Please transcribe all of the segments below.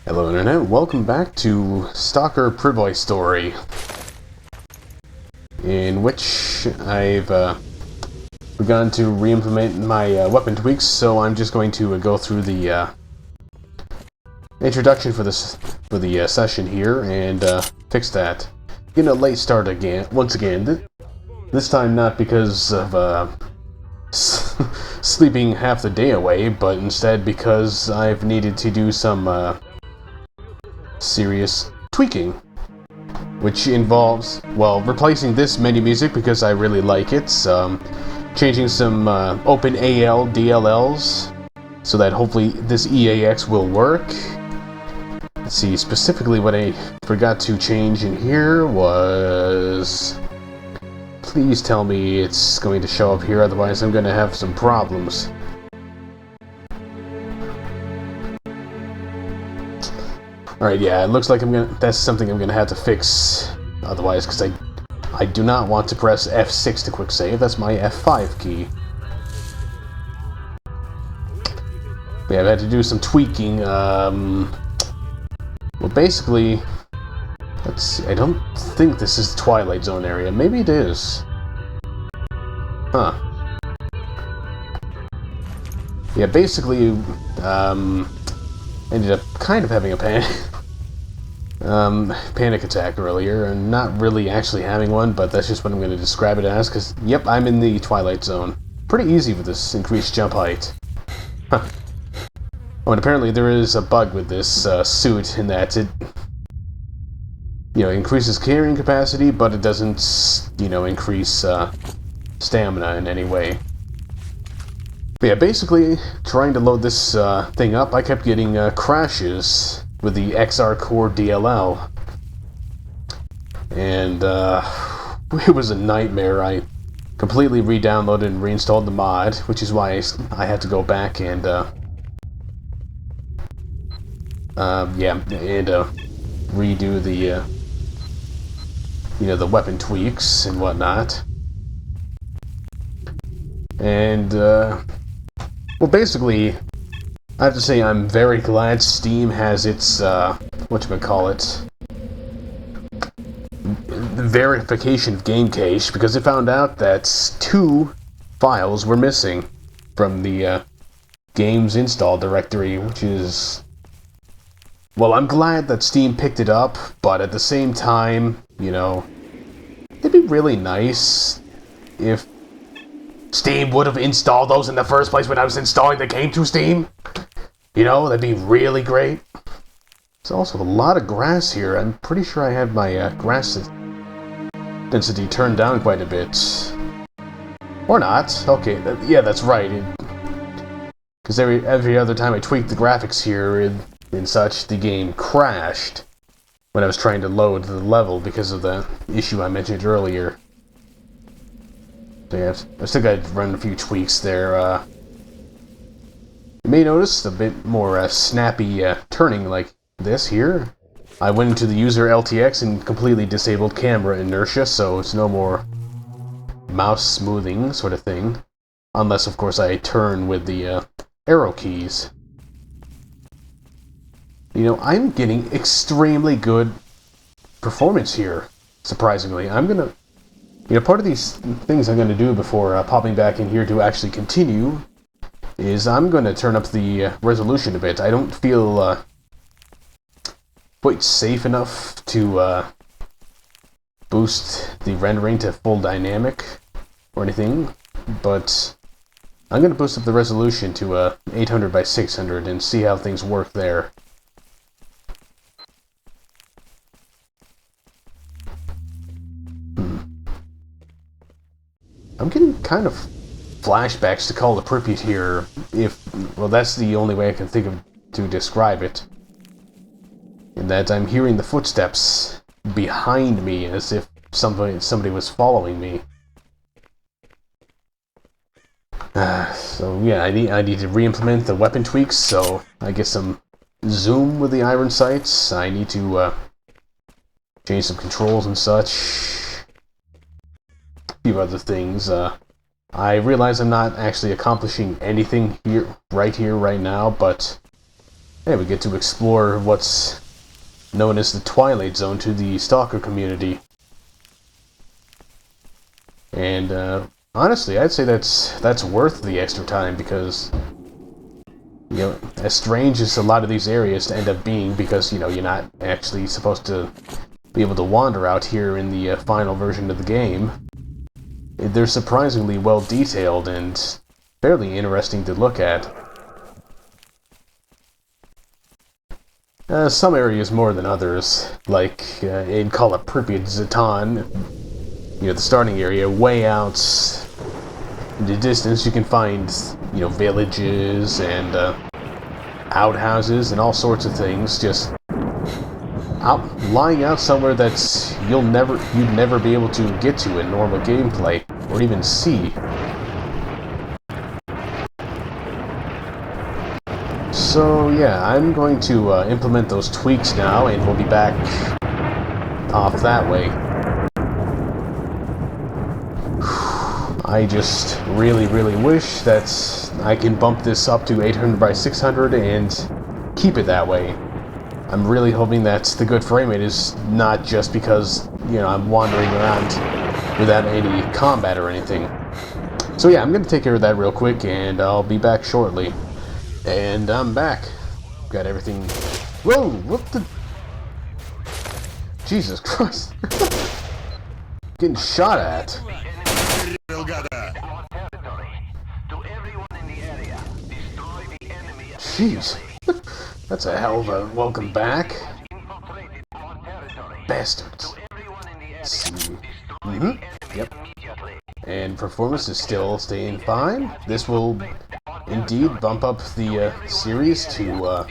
Hello Internet, welcome back to S.T.A.L.K.E.R Priboi story, in which I've begun to re-implement my weapon tweaks, so I'm just going to go through the introduction for the session here and fix that. Getting a late start again, once again. This time not because of sleeping half the day away, but instead because I've needed to do some serious tweaking, which involves, well, replacing this menu music because I really like it, changing some OpenAL DLLs so that hopefully this EAX will work. Let's see, specifically what I forgot to change in here was... Please tell me it's going to show up here, otherwise I'm going to have some problems. Alright, yeah, it looks like that's something I'm gonna have to fix otherwise, because I do not want to press F6 to quick save. That's my F5 key. But yeah, I've had to do some tweaking. Well, basically, let's see, I don't think this is the Twilight Zone area. Maybe it is. Huh. Yeah, basically, ended up kind of having a panic attack earlier, and not really actually having one, but that's just what I'm going to describe it as, because, yep, I'm in the Twilight Zone. Pretty easy with this increased jump height. Huh. Oh, and apparently there is a bug with this suit, in that it, increases carrying capacity, but it doesn't, increase stamina in any way. But yeah, basically, trying to load this thing up, I kept getting crashes with the S.T.A.L.K.E.R DLL. And it was a nightmare. I completely re-downloaded and reinstalled the mod, which is why I had to go back and, redo the, the weapon tweaks and whatnot. And, well, basically, I have to say I'm very glad Steam has its, whatchamacallit, verification of game cache, because it found out that 2 files were missing from the games install directory, which is... Well, I'm glad that Steam picked it up, but at the same time, it'd be really nice if Steam would have installed those in the first place when I was installing the game to Steam. That'd be really great. There's also a lot of grass here. I'm pretty sure I had my grass density turned down quite a bit. Or not. Okay, yeah, that's right. Because every other time I tweaked the graphics here and such, the game crashed when I was trying to load the level because of the issue I mentioned earlier. So yeah, I still got to run a few tweaks there. You may notice a bit more snappy turning like this here. I went into the user LTX and completely disabled camera inertia, so it's no more mouse smoothing sort of thing. Unless, of course, I turn with the arrow keys. I'm getting extremely good performance here, surprisingly. I'm gonna... part of these things I'm gonna do before popping back in here to actually continue is I'm going to turn up the resolution a bit. I don't feel quite safe enough to boost the rendering to full dynamic or anything, but I'm going to boost up the resolution to 800 by 600 and see how things work there. I'm getting kind of flashbacks to Call of Pripyat here, well, that's the only way I can think of to describe it. In that I'm hearing the footsteps behind me as if somebody was following me. So yeah, I need to re-implement the weapon tweaks, so I get some zoom with the iron sights. I need to change some controls and such. A few other things. I realize I'm not actually accomplishing anything right now, but Hey, we get to explore what's known as the Twilight Zone to the Stalker community. And honestly, I'd say that's worth the extra time because, you know, as strange as a lot of these areas end up being, because, you know, you're not actually supposed to be able to wander out here in the final version of the game, they're surprisingly well detailed and fairly interesting to look at. Some areas more than others, like in Pripyat Zatan, you know, the starting area, way out in the distance, you can find, you know, villages and outhouses and all sorts of things just lying out somewhere that's you'd never be able to get to in normal gameplay or even see. So yeah, I'm going to implement those tweaks now, and we'll be back off that way. I just really wish that I can bump this up to 800 by 600 and keep it that way. I'm really hoping that the good frame rate is not just because, you know, I'm wandering around without any combat or anything. So yeah, I'm going to take care of that real quick, and I'll be back shortly. And I'm back. Got everything... Whoa! What the... Jesus Christ. Getting shot at. Jeez. That's a hell of a welcome back. Bastards. Let's see. Yep. And performance is still staying fine. This will indeed bump up the series to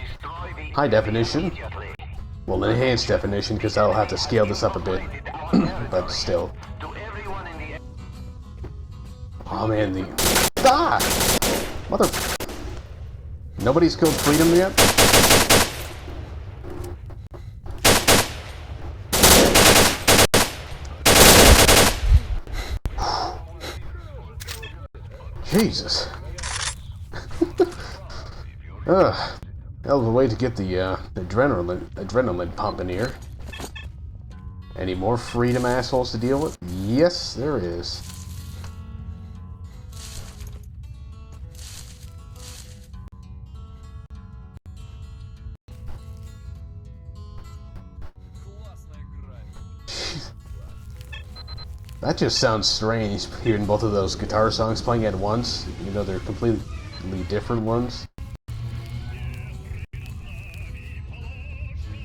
high definition. Well, enhanced definition, because I'll have to scale this up a bit. But still. Oh man, the... Ah! Mother... Nobody's killed Freedom yet? Jesus. Hell of a way to get the adrenaline pumping here. Any more Freedom assholes to deal with? Yes, there is. That just sounds strange, hearing both of those guitar songs playing at once. You know, they're completely different ones.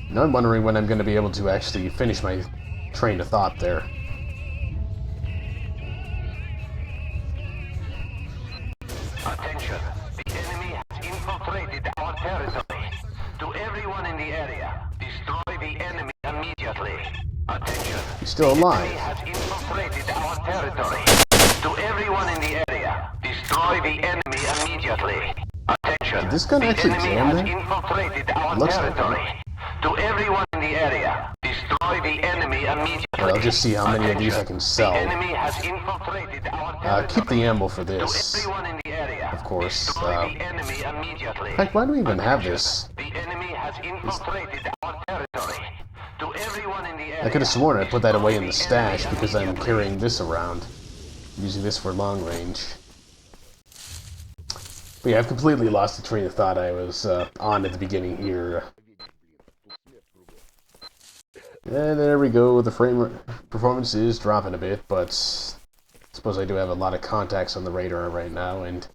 Now I'm wondering when I'm going to be able to actually finish my train of thought there. Attention! The enemy has infiltrated our territory. To everyone in the area, destroy the enemy immediately. Attention! He's still alive. The enemy has infiltrated our territory. To everyone in the area, destroy the enemy immediately. Attention! Did this gun actually jam there? Infiltrated our Looks territory. like it. To everyone in the area, destroy the enemy immediately. Well, I'll just see how many of these I can sell. The enemy has infiltrated our territory. Keep the ammo for this, To everyone in the area, of course. destroy the enemy immediately. In fact, why do we even have this? The enemy has infiltrated our territory. To everyone in the area. I could have sworn I put that away in the stash because I'm carrying this around, using this for long range. But yeah, I've completely lost the train of thought I was on at the beginning here. And there we go, the performance is dropping a bit, but I suppose I do have a lot of contacts on the radar right now, and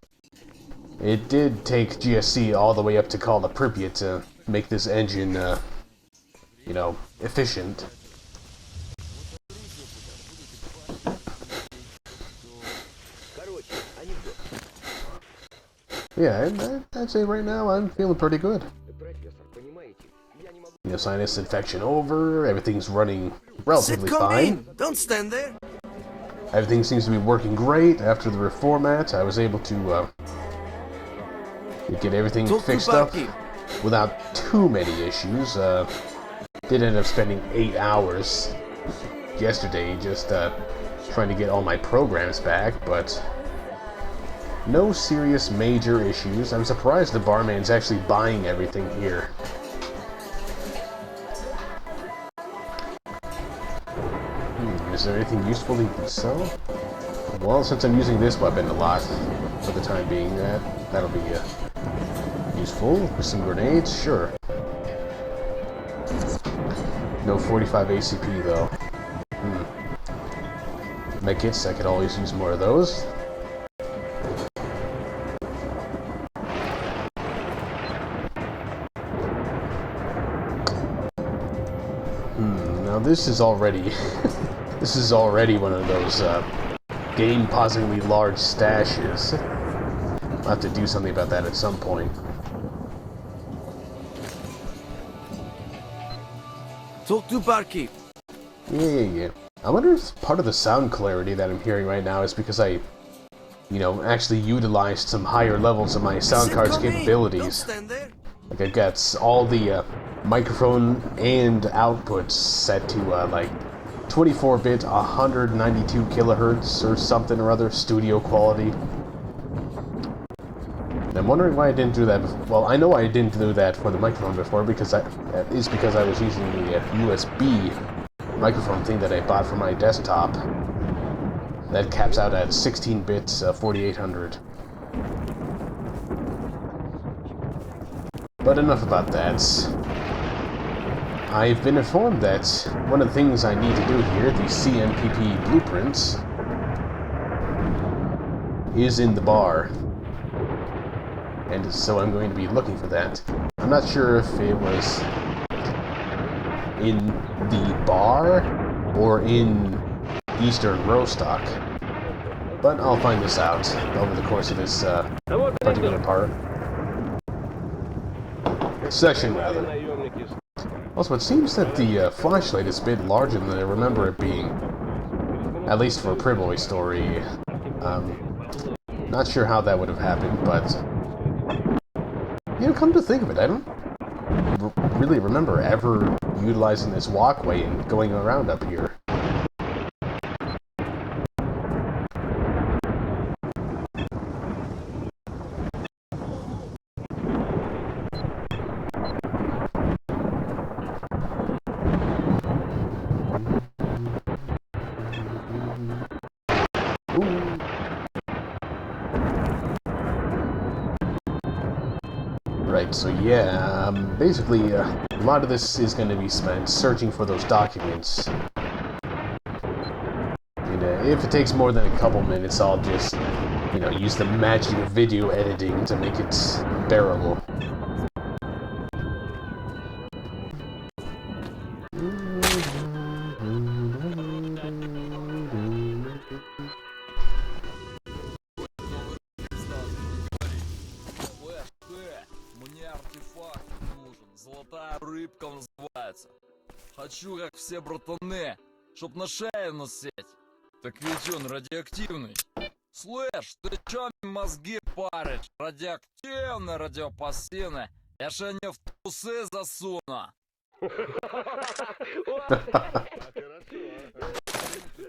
it did take GSC all the way up to Pripyat to make this engine, you know, efficient. Yeah, I'd say right now I'm feeling pretty good. You know, sinus infection over, everything's running relatively fine. Don't stand there. Everything seems to be working great. After the reformat, I was able to get everything fixed up without too many issues. Did end up spending 8 hours yesterday just trying to get all my programs back, but No serious major issues. I'm surprised the barman's actually buying everything here. Is there anything useful he can sell? Well, since I'm using this weapon a lot for the time being, that'll be useful. With some grenades, sure. No 45 ACP though. Medkits, I could always use more of those. Now this is already this is already one of those game-pausingly large stashes. I'll have to do something about that at some point. Talk to barkeep. Yeah. I wonder if part of the sound clarity that I'm hearing right now is because I, actually utilized some higher levels of my sound card's capabilities. Like I've got all the microphone and outputs set to like 24-bit 192 kilohertz or something or other, studio quality. And I'm wondering why I didn't do that before. Well, I know I didn't do that for the microphone before because that is because I was using the USB microphone thing that I bought for my desktop. That caps out at 16 bits, 4800. But enough about that. I've been informed that one of the things I need to do here, the CNPP blueprints, is in the bar. And so I'm going to be looking for that. I'm not sure if it was in the bar or in Eastern Rostock, but I'll find this out over the course of this particular part. Session, rather. Also, it seems that the flashlight is a bit larger than I remember it being. At least for a Priboi story. Not sure how that would have happened, but... come to think of it, I don't really remember ever utilizing this walkway and going around up here. Right, so yeah, basically, a lot of this is going to be spent searching for those documents. And if it takes more than a couple minutes, I'll just, use the magic of video editing to make it bearable. Золотая рыбка называется. Хочу, как все братаны, чтоб на шею носить. Так ведь он радиоактивный. Слышь, ты чё мне мозги паришь? Радиоактивный, радиопассивный. Я ж не в трусы засуну.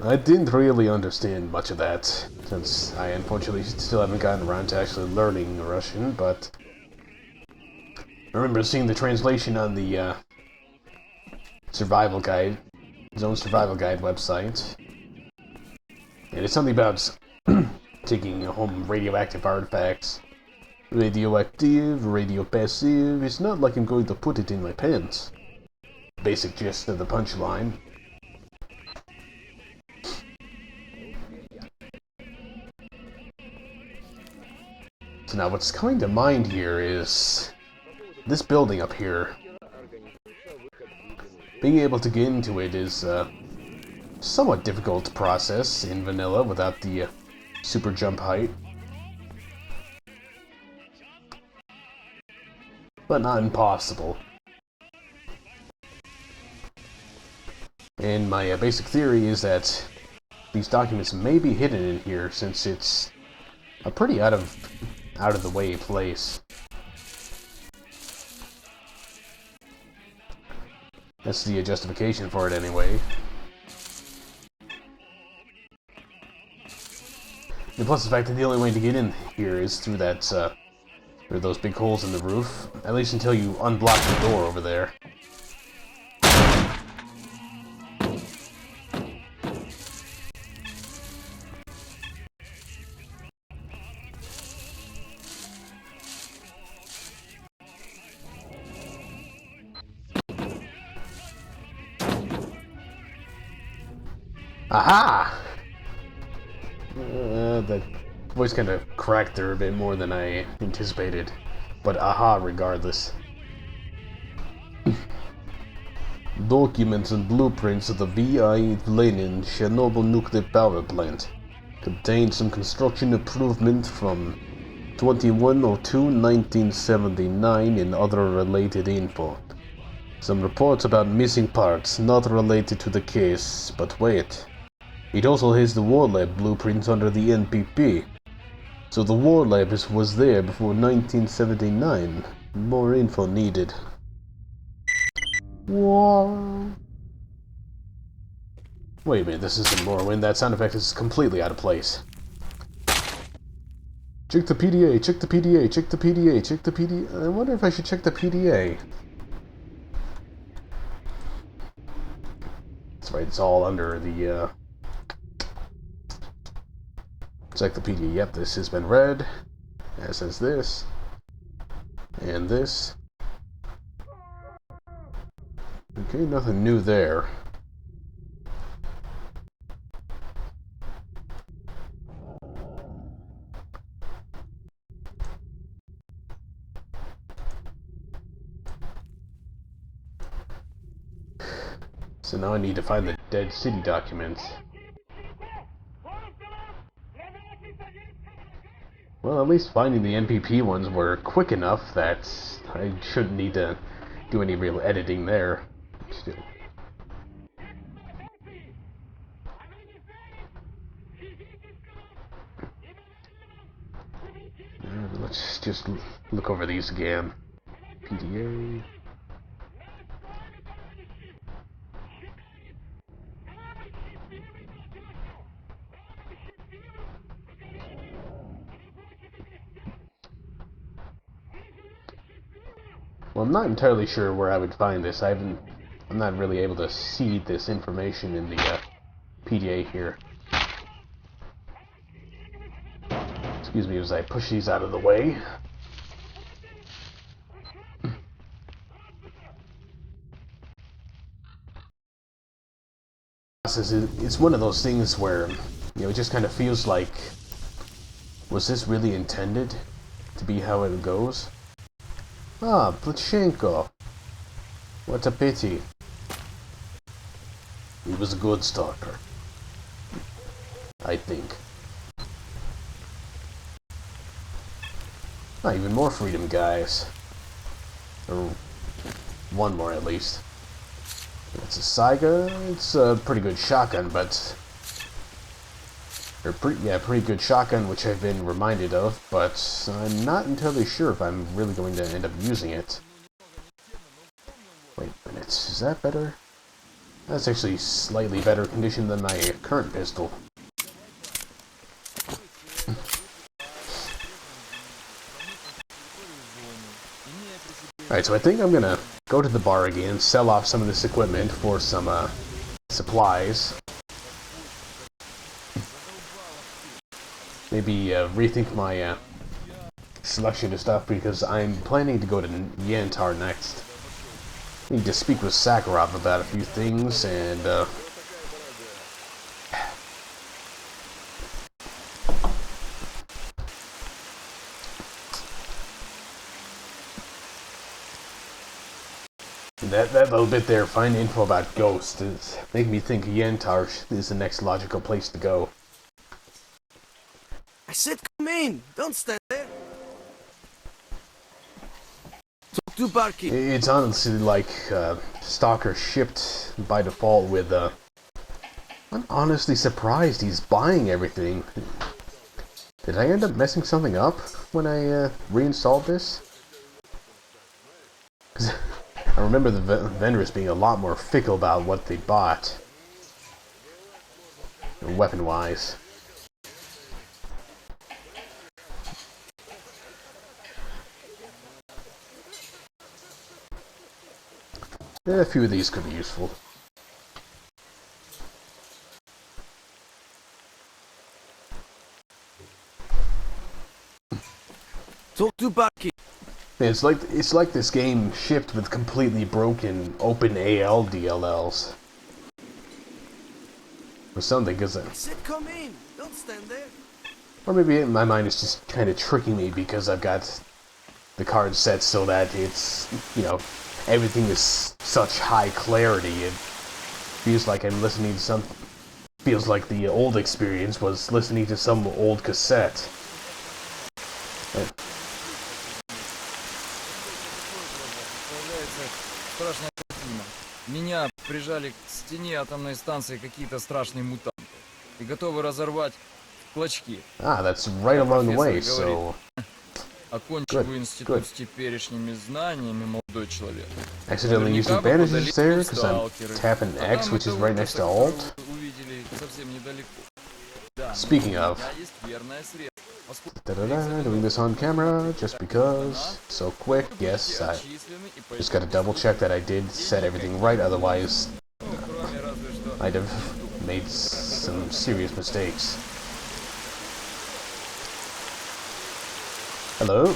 I didn't really understand much of that, since I unfortunately still haven't gotten around to actually learning Russian, but... I remember seeing the translation on the survival guide, Zone Survival Guide website. And it's something about taking home radioactive artifacts. Radioactive, radiopassive, it's not like I'm going to put it in my pants. Basic gist of the punchline. So now what's coming to mind here is... this building up here. Being able to get into it is a somewhat difficult process in vanilla without the super jump height. But not impossible. And my basic theory is that these documents may be hidden in here since it's a pretty out of the way place. That's the justification for it anyway. And plus the fact that the only way to get in here is through that, through those big holes in the roof. At least until you unblock the door over there. Aha! That voice kind of cracked there a bit more than I anticipated. But aha, regardless. Documents and blueprints of the V.I. Lenin Chernobyl nuclear power plant contain some construction improvement from 21/02/1979 and other related info. Some reports about missing parts not related to the case, but wait. It also has the war lab blueprints under the CNPP. So the war lab was there before 1979. More info needed. Whoa. Wait a minute, this isn't Morrowind. That sound effect is completely out of place. Check the PDA, check the PDA, check the PDA, check the PDA. I wonder if I should check the PDA. That's right, it's all under the, check the PDA. Yep, this has been read. As has this. And this. Okay, nothing new there. So now I need to find the Dead City documents. Well, at least finding the NPP ones were quick enough that I shouldn't need to do any real editing there. Still. Let's just look over these again. PDA. Well, I'm not entirely sure where I would find this. I'm not really able to see this information in the PDA here. Excuse me as I push these out of the way. It's one of those things where, you know, it just kind of feels like, was this really intended to be how it goes? Ah, Plushenko. What a pity. He was a good stalker. I think. Ah, even more freedom, guys. Or one more, at least. It's a Saiga. It's a pretty good shotgun, but... pretty good shotgun, which I've been reminded of, but I'm not entirely sure if I'm really going to end up using it. Wait a minute, is that better? That's actually slightly better condition than my current pistol. Alright, so I think I'm gonna go to the bar again, sell off some of this equipment for some, supplies. Maybe rethink my selection of stuff, because I'm planning to go to Yantar next. Need to speak with Sakharov about a few things, and that little bit there, find info about ghosts, is making me think Yantar is the next logical place to go. I said come in! Don't stand there! Talk to barkeep! It's honestly like S.T.A.L.K.E.R shipped by default with I'm honestly surprised he's buying everything. Did I end up messing something up when I reinstalled this? 'Cause I remember the vendors being a lot more fickle about what they bought. Weapon-wise. A few of these could be useful. Talk to Barky. It's like this game shipped with completely broken OpenAL DLLs. Or something, because I said come in. Don't stand there. or maybe my mind is just kind of tricking me because I've got the card set so that it's, you know, everything is such high clarity. It feels like I'm listening to some. Feels like the old experience was listening to some old cassette. Страшная картина. Меня прижали к стене атомной станции какие-то страшные мутанты. И готовы разорвать в клочки. Ah, that's right along the way, so... Окончиваю институт с теперешними знаниями, молодой человек. Accidentally using bandages there, because I'm tapping X, which is right next to Alt. Speaking of... doing this on camera, just because, so quick, yes, I just gotta double check that I did set everything right, otherwise I'd have made some serious mistakes. Hello?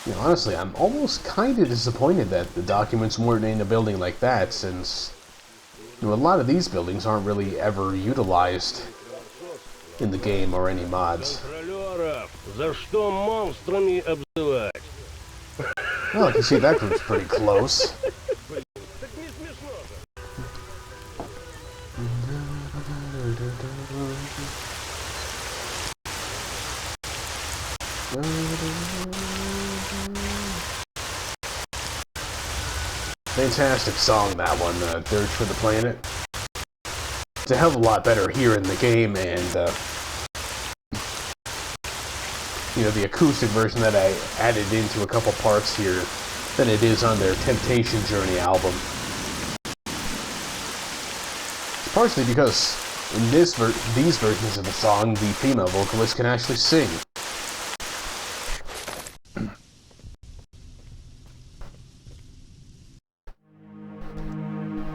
You know, honestly, I'm almost kind of disappointed that the documents weren't in a building like that, since you know, a lot of these buildings aren't really ever utilized in the game or any mods. Well, I can see that group's pretty close. Fantastic song, that one, Dirge for the Planet. It's a hell of a lot better here in the game, and you know, the acoustic version that I added into a couple parts here than it is on their Temptation Journey album. It's partially because in these versions of the song, the female vocalist can actually sing.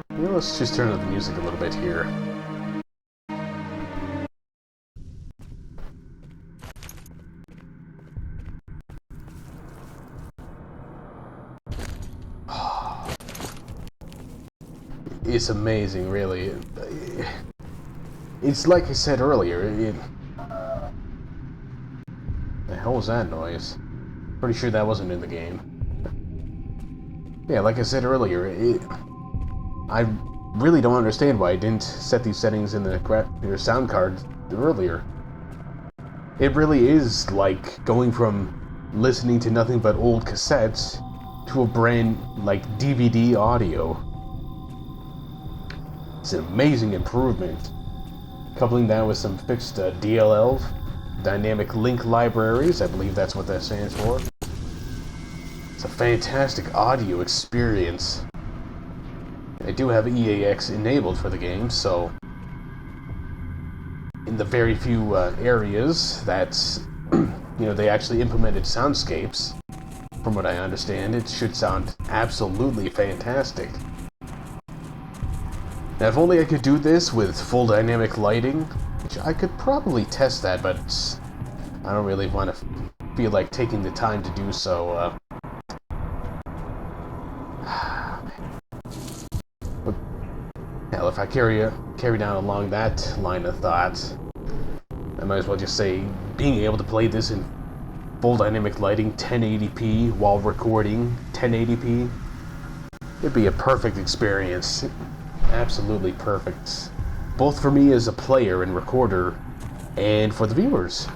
Yeah, let's just turn up the music a little bit here. It's amazing, really. It's like I said earlier, the hell was that noise? Pretty sure that wasn't in the game. Yeah, like I said earlier, I really don't understand why I didn't set these settings in your sound card earlier. It really is like going from listening to nothing but old cassettes to a brand, like, DVD audio. It's an amazing improvement. Coupling that with some fixed DLL, Dynamic Link Libraries, I believe that's what that stands for. It's a fantastic audio experience. I do have EAX enabled for the game, so in the very few areas that you know, they actually implemented soundscapes, from what I understand, it should sound absolutely fantastic. Now, if only I could do this with full dynamic lighting, which I could probably test that, but I don't really want to feel like taking the time to do so. But, hell, if I carry down along that line of thought, I might as well just say being able to play this in full dynamic lighting, 1080p, while recording 1080p, it'd be a perfect experience. Absolutely perfect. Both for me as a player and recorder, and for the viewers.